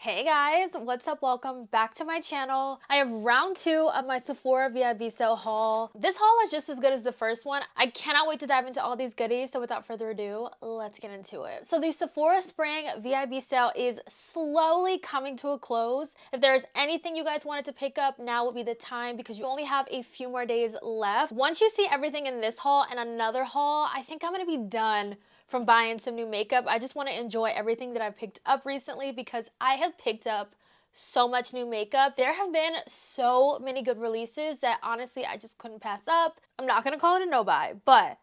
Hey guys, what's up? Welcome back to my channel. I have round 2 of my Sephora VIB sale haul. This haul is just as good as the first one. I cannot wait to dive into all these goodies, so without further ado, let's get into it. So the Sephora Spring VIB sale is slowly coming to a close. If there's anything you guys wanted to pick up, now would be the time because you only have a few more days left. Once you see everything in this haul and another haul, I think I'm gonna be done from buying some new makeup. I just want to enjoy everything that I've picked up recently because I have picked up so much new makeup. There have been so many good releases that honestly I just couldn't pass up. I'm not gonna call it a no buy, but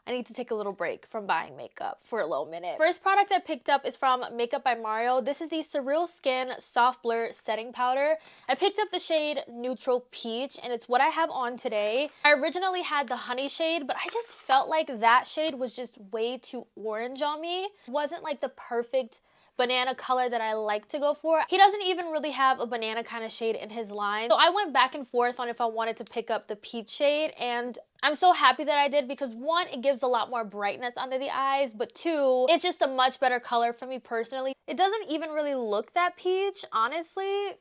I need to take a little break from buying makeup for a little minute. First product I picked up is from Makeup by Mario. This is the Surreal Skin Soft Blur Setting Powder. I picked up the shade Neutral Peach, and it's what I have on today. I originally had the honey shade, but I just felt like that shade was just way too orange on me. It wasn't like the perfect banana color that I like to go for. He doesn't even really have a banana kind of shade in his line. So I went back and forth on if I wanted to pick up the peach shade, and I'm so happy that I did because one, it gives a lot more brightness under the eyes, but two, it's just a much better color for me personally. It doesn't even really look that peach, honestly.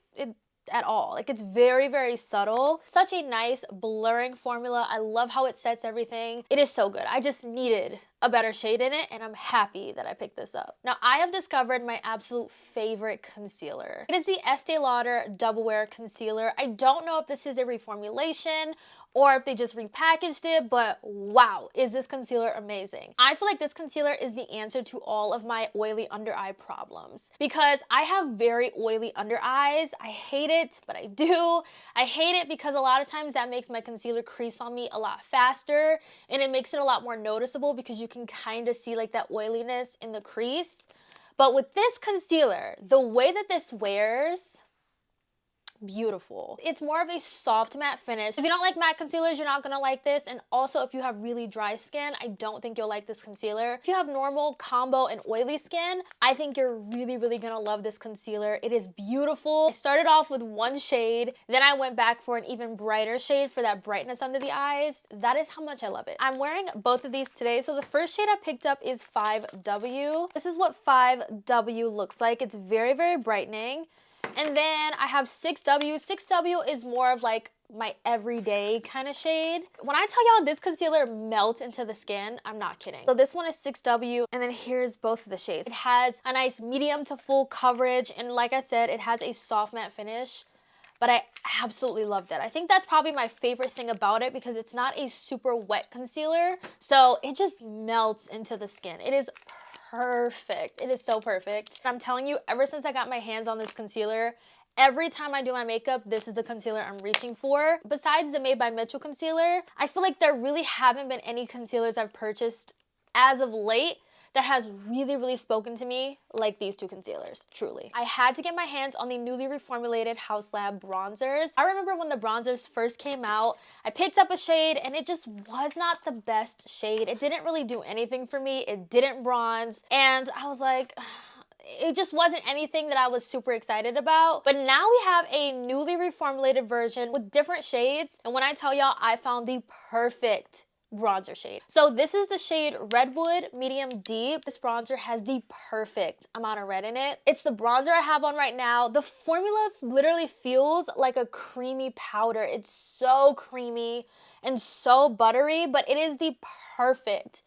At all. Like, it's very, very subtle. Such a nice blurring formula. I love how it sets everything. It is so good. I just needed a better shade in it, and I'm happy that I picked this up. Now, I have discovered my absolute favorite concealer. It is the Estee Lauder Double Wear Concealer. I don't know if this is a reformulation or if they just repackaged it, but wow, is this concealer amazing. I feel like this concealer is the answer to all of my oily under eye problems because I have very oily under eyes. I hate it, but I do. I hate it because a lot of times that makes my concealer crease on me a lot faster, and it makes it a lot more noticeable because you can kind of see like that oiliness in the crease. But with this concealer, the way that this wears, beautiful. It's more of a soft matte finish. If you don't like matte concealers, you're not gonna like this. And also, if you have really dry skin, I don't think you'll like this concealer. If you have normal, combo, and oily skin, I think you're really, really gonna love this concealer. It is beautiful. I started off with one shade, then I went back for an even brighter shade for that brightness under the eyes. That is how much I love it. I'm wearing both of these today. So the first shade I picked up is 5W. This is what 5W looks like. It's very, very brightening. And then I have 6W. 6W is more of like my everyday kind of shade. When I tell y'all this concealer melts into the skin, I'm not kidding. So this one is 6W, and then here's both of the shades. It has a nice medium to full coverage, and like I said, it has a soft matte finish. But I absolutely loved it. I think that's probably my favorite thing about it because it's not a super wet concealer, so it just melts into the skin. It is perfect. It is so perfect. I'm telling you, ever since I got my hands on this concealer, every time I do my makeup, this is the concealer I'm reaching for. Besides the Made by Mitchell concealer, I feel like there really haven't been any concealers I've purchased as of late that has really, really spoken to me like these two concealers, truly. I had to get my hands on the newly reformulated Haus Labs bronzers. I remember when the bronzers first came out, I picked up a shade and it just was not the best shade. It didn't really do anything for me. It didn't bronze. And I was like, it just wasn't anything that I was super excited about. But now we have a newly reformulated version with different shades. And when I tell y'all, I found the perfect bronzer shade. So this is the shade Redwood Medium Deep. This bronzer has the perfect amount of red in it. It's the bronzer I have on right now. The formula literally feels like a creamy powder. It's so creamy and so buttery, but it is the perfect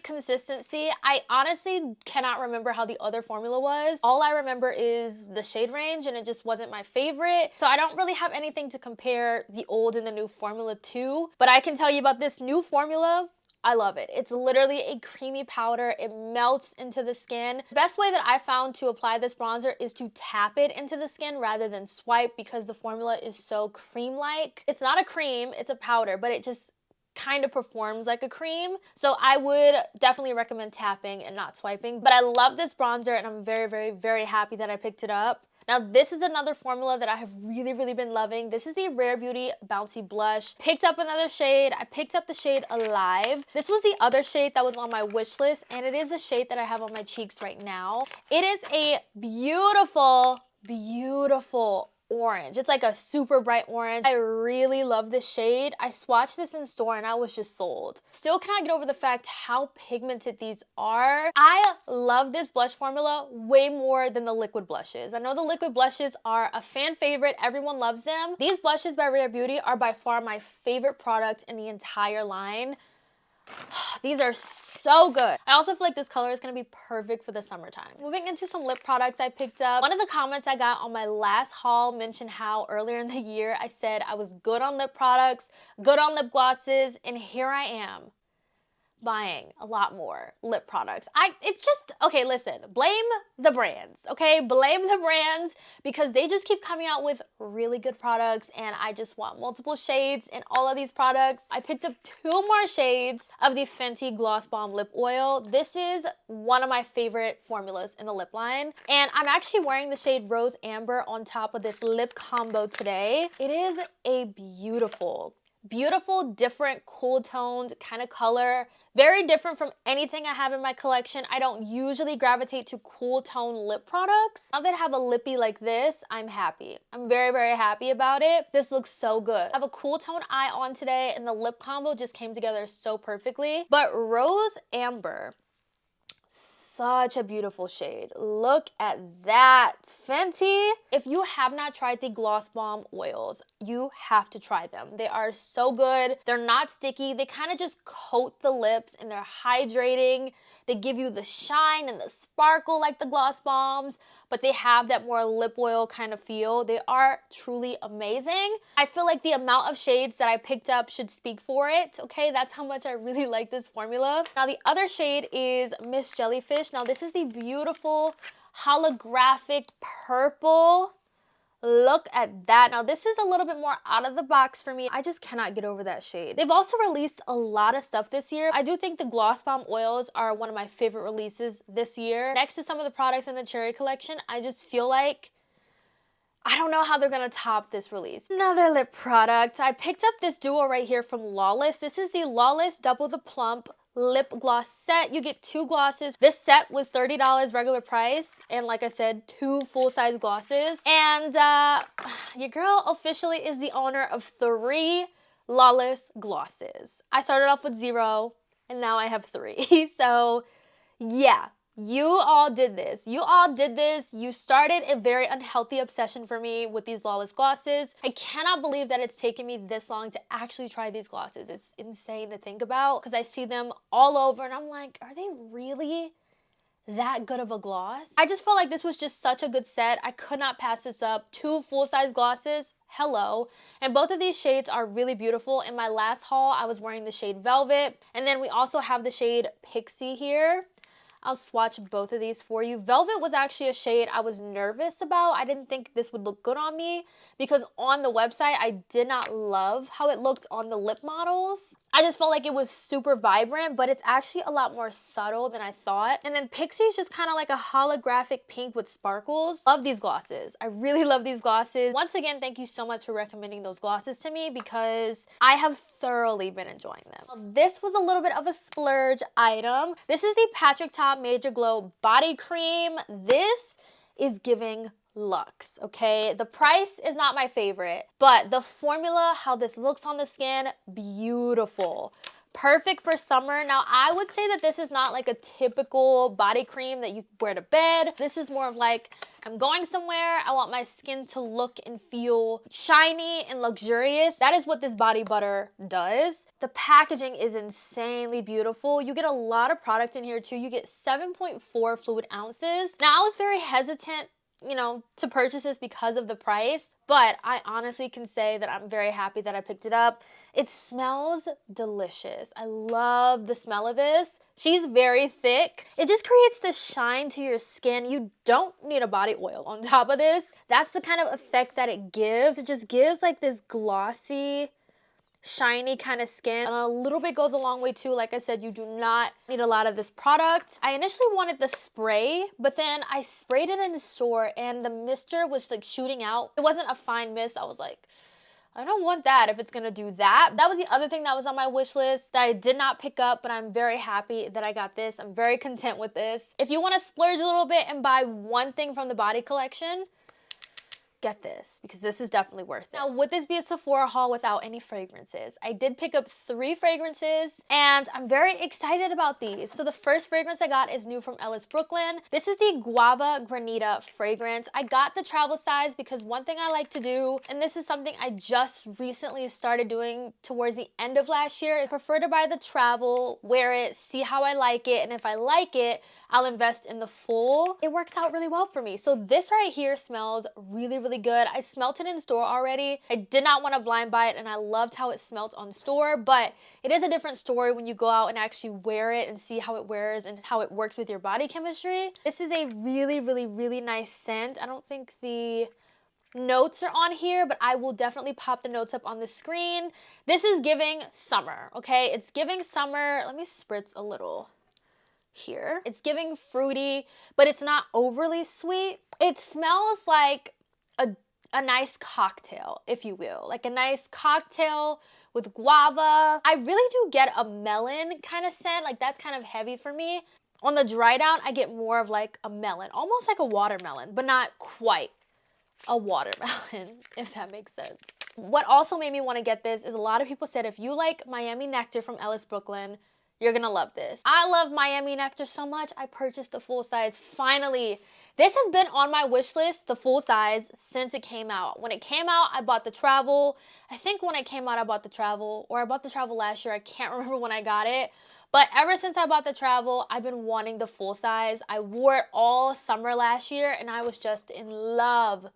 consistency. I honestly cannot remember how the other formula was. All I remember is the shade range, and it just wasn't my favorite. So I don't really have anything to compare the old and the new formula to, but I can tell you about this new formula. I love it. It's literally a creamy powder. It melts into the skin. The best way that I found to apply this bronzer is to tap it into the skin rather than swipe because the formula is so cream-like. It's not a cream, it's a powder, but it just kind of performs like a cream. So I would definitely recommend tapping and not swiping. But I love this bronzer, and I'm very, very, very happy that I picked it up. Now, this is another formula that I have really, really been loving. This is the Rare Beauty Bouncy Blush. Picked up another shade. I picked up the shade Alive. This was the other shade that was on my wish list, and it is the shade that I have on my cheeks right now. It is a beautiful, beautiful orange. It's like a super bright orange. I really love this shade. I swatched this in store and I was just sold. Still cannot get over the fact how pigmented these are. I love this blush formula way more than the liquid blushes. I know the liquid blushes are a fan favorite. Everyone loves them. These blushes by Rare Beauty are by far my favorite product in the entire line. These are so good. I also feel like this color is going to be perfect for the summertime. Moving into some lip products I picked up. One of the comments I got on my last haul mentioned how earlier in the year I said I was good on lip products, good on lip glosses, and here I am buying a lot more lip products. Okay, listen, blame the brands, okay? Blame the brands because they just keep coming out with really good products and I just want multiple shades in all of these products. I picked up 2 more shades of the Fenty Gloss Bomb Lip Oil. This is one of my favorite formulas in the lip line and I'm actually wearing the shade Rose Amber on top of this lip combo today. It is a beautiful, different, cool toned kind of color. Very different from anything I have in my collection. I don't usually gravitate to cool tone lip products. Now that I have a lippy like this, I'm happy. I'm very, very happy about it. This looks so good. I have a cool tone eye on today and the lip combo just came together so perfectly. But Rose Amber, such a beautiful shade. Look at that. Fenty. If you have not tried the Gloss Bomb oils, you have to try them. They are so good. They're not sticky. They kind of just coat the lips and they're hydrating. They give you the shine and the sparkle like the Gloss Bombs, but they have that more lip oil kind of feel. They are truly amazing. I feel like the amount of shades that I picked up should speak for it, okay? That's how much I really like this formula. Now the other shade is Miss Jellyfish. Now this is the beautiful holographic purple. Look at that. Now this is a little bit more out of the box for me. I just cannot get over that shade. They've also released a lot of stuff this year. I do think the Gloss Bomb oils are one of my favorite releases this year. Next to some of the products in the Cherry collection, I just feel like I don't know how they're gonna top this release. Another lip product. I picked up this duo right here from Lawless. This is the Lawless Double the Plump lip gloss set. You get 2 glosses. This set was $30 regular price and like I said, 2 full-size glosses. And your girl officially is the owner of 3 Lawless glosses. I started off with 0 and now I have 3. So yeah, you all did this. You all did this. You started a very unhealthy obsession for me with these Lawless glosses. I cannot believe that it's taken me this long to actually try these glosses. It's insane to think about because I see them all over and I'm like, are they really that good of a gloss? I just felt like this was just such a good set. I could not pass this up. 2 full-size glosses. Hello. And both of these shades are really beautiful. In my last haul, I was wearing the shade Velvet. And then we also have the shade Pixie here. I'll swatch both of these for you. Velvet was actually a shade I was nervous about. I didn't think this would look good on me because on the website, I did not love how it looked on the lip models. I just felt like it was super vibrant, but it's actually a lot more subtle than I thought. And then Pixie is just kind of like a holographic pink with sparkles. Love these glosses. I really love these glosses. Once again, thank you so much for recommending those glosses to me because I have thoroughly been enjoying them. This was a little bit of a splurge item. This is the Patrick Ta Major Glow Body Cream. This is giving luxe, okay? The price is not my favorite, but the formula, how this looks on the skin, beautiful. Perfect for summer. Now, I would say that this is not like a typical body cream that you wear to bed. This is more of like, I'm going somewhere, I want my skin to look and feel shiny and luxurious. That is what this body butter does. The packaging is insanely beautiful. You get a lot of product in here too. You get 7.4 fluid ounces. Now, I was very hesitant, you know, to purchase this because of the price, but I honestly can say that I'm very happy that I picked it up. It smells delicious. I love the smell of this. She's very thick. It just creates this shine to your skin. You don't need a body oil on top of this. That's the kind of effect that it gives. It just gives like this glossy, shiny kind of skin, and a little bit goes a long way too. Like I said, you do not need a lot of this product. I initially wanted the spray, but then I sprayed it in the store and the mister was like shooting out. It wasn't a fine mist. I was like, I don't want that if it's gonna do that. That was the other thing that was on my wish list that I did not pick up, but I'm very happy that I got this. I'm very content with this. If you want to splurge a little bit and buy one thing from the body collection, get this because this is definitely worth it. Now, would this be a Sephora haul without any fragrances? I did pick up 3 fragrances and I'm very excited about these. So the first fragrance I got is new from Ellis Brooklyn. This is the Guava Granita fragrance. I got the travel size because one thing I like to do, and this is something I just recently started doing towards the end of last year, I prefer to buy the travel, wear it, see how I like it, and if I like it, I'll invest in the full. It works out really well for me. So this right here smells really, really good. I smelt it in store already. I did not want to blind buy it and I loved how it smelled on store, but it is a different story when you go out and actually wear it and see how it wears and how it works with your body chemistry. This is a really, really, really nice scent. I don't think the notes are on here, but I will definitely pop the notes up on the screen. This is giving summer, okay? It's giving summer. Let me spritz a little here. It's giving fruity, but it's not overly sweet. It smells like a nice cocktail, if you will. Like a nice cocktail with guava. I really do get a melon kind of scent. Like that's kind of heavy for me. On the dry down, I get more of like a melon, almost like a watermelon, but not quite a watermelon, if that makes sense. What also made me want to get this is a lot of people said if you like Miami Nectar from Ellis Brooklyn, you're gonna love this. I love Miami Nectar so much, I purchased the full size finally. This has been on my wish list, the full size, since it came out. When it came out, I bought the travel. I think when it came out, I bought the travel, or I bought the travel last year. I can't remember when I got it. But ever since I bought the travel, I've been wanting the full size. I wore it all summer last year, and I was just in love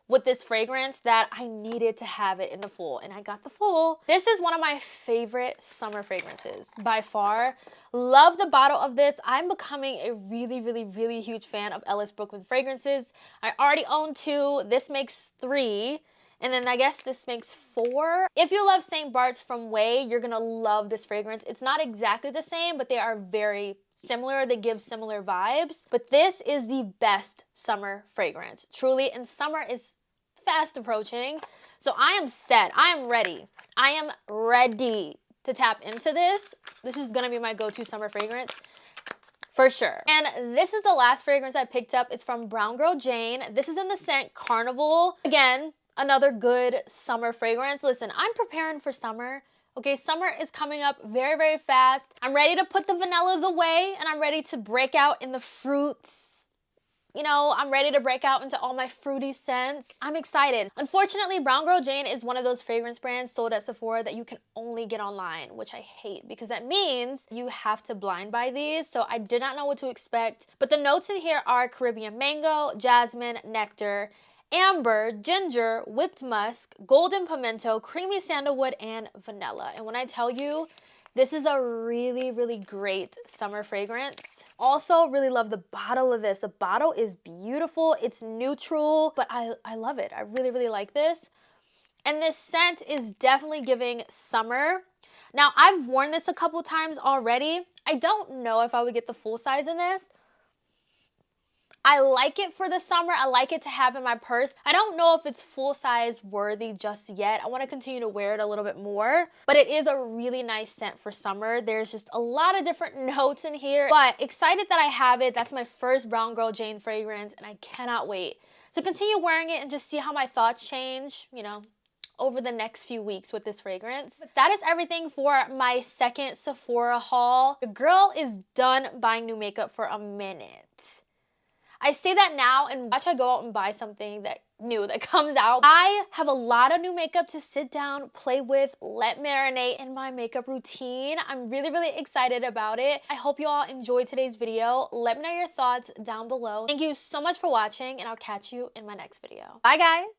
with this fragrance that I needed to have it in the full, and I got the full. This is one of my favorite summer fragrances by far. Love the bottle of this. I'm becoming a really, really, really huge fan of Ellis Brooklyn fragrances. I already own 2. This makes 3. And then I guess this makes 4. If you love St. Bart's from Way, you're gonna love this fragrance. It's not exactly the same, but they are very similar. They give similar vibes. But this is the best summer fragrance, truly. And summer is fast approaching. So I am set. I am ready. I am ready to tap into this. This is gonna be my go-to summer fragrance for sure. And this is the last fragrance I picked up. It's from Brown Girl Jane. This is in the scent Carnival. Again, another good summer fragrance. Listen, I'm preparing for summer. Okay, summer is coming up very, very fast. I'm ready to put the vanillas away and I'm ready to break out in the fruits. You know, I'm ready to break out into all my fruity scents. I'm excited. Unfortunately, Brown Girl Jane is one of those fragrance brands sold at Sephora that you can only get online, which I hate because that means you have to blind buy these. So I did not know what to expect. But the notes in here are Caribbean mango, jasmine, nectar, amber, ginger, whipped musk, golden pimento, creamy sandalwood, and vanilla. And when I tell you, this is a really, really great summer fragrance. Also, really love the bottle of this. The bottle is beautiful. It's neutral, but I love it. I really, really like this. And this scent is definitely giving summer. Now, I've worn this a couple times already. I don't know if I would get the full size in this. I like it for the summer. I like it to have in my purse. I don't know if it's full size worthy just yet. I want to continue to wear it a little bit more, but it is a really nice scent for summer. There's just a lot of different notes in here, but excited that I have it. That's my first Brown Girl Jane fragrance, and I cannot wait to continue wearing it and just see how my thoughts change, you know, over the next few weeks with this fragrance. That is everything for my second Sephora haul. The girl is done buying new makeup for a minute. I say that now and watch I go out and buy something that new that comes out. I have a lot of new makeup to sit down, play with, let marinate in my makeup routine. I'm really, really excited about it. I hope you all enjoyed today's video. Let me know your thoughts down below. Thank you so much for watching and I'll catch you in my next video. Bye guys.